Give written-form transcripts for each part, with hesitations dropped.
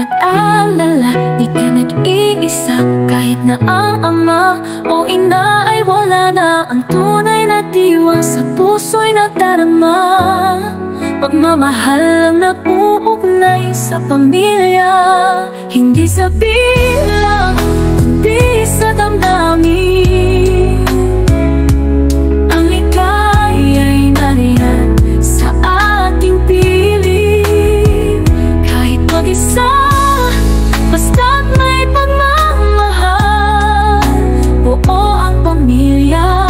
mag-alala, di ka nag-iisa. Kahit na ang ama o ina ay wala na, ang tunay na diwa sa puso'y nadarama. Pagmamahal ang nag-uugnay sa pamilya, hindi sa bilang, kundi sa damdamin. Ang ligaya'y nariyan sa ating piling. Kahit mag-isa, basta't may pagmamahal, buo ang pamilya.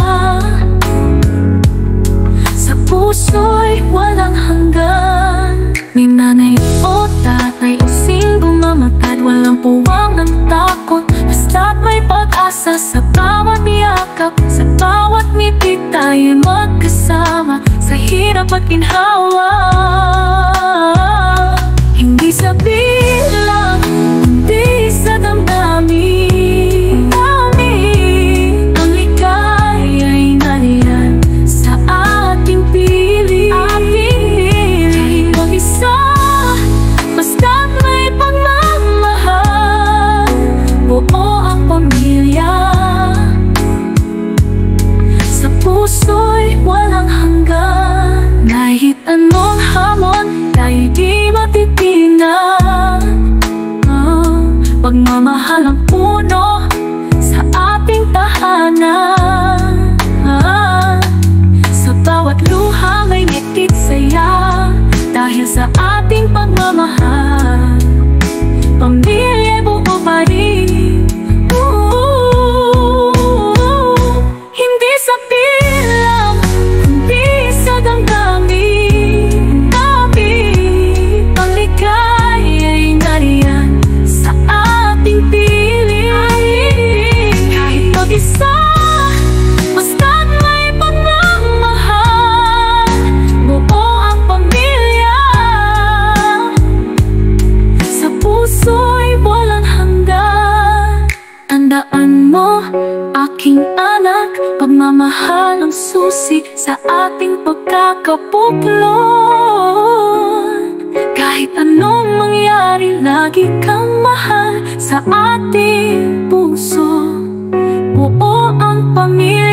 Sa puso'y walang hanggan. May nanay o tatay o singgong mamatad, walang puwang ng takot, basta't may pag-asa. Sa bawat yakap, sa bawat ngiti, tayo'y magkasama sa hirap at ginhawa. Hindi sa bilang, kundi sa damdamin. Ang ligaya'y nariyan sa ating piling. Kahit mag-isa, basta't may pagmamahal, buo ang pamilya. Sa puso'y walang hanggan. Kahit anong hamon, tayo'y di matitinag. Pagmamahal ang puno sa ating tahanan. Sa bawat luha may ngiti saya, dahil sa ating pagmamahal, pamilya'y buo pa rin. Hindi sa bilang, kundi sa damdamin. Ang ligaya'y nariyan sa ating piling. Kahit mag-isa, basta't may pagmamahal, buo ang pamilya. Sa puso'y walang hanggan. Tandaan mo, aking anak, pagmamahal ang susi sa ating pagkakabuklod. Kahit anong mangyari, lagi kang mahal sa ating puso. Buo ang pamilya.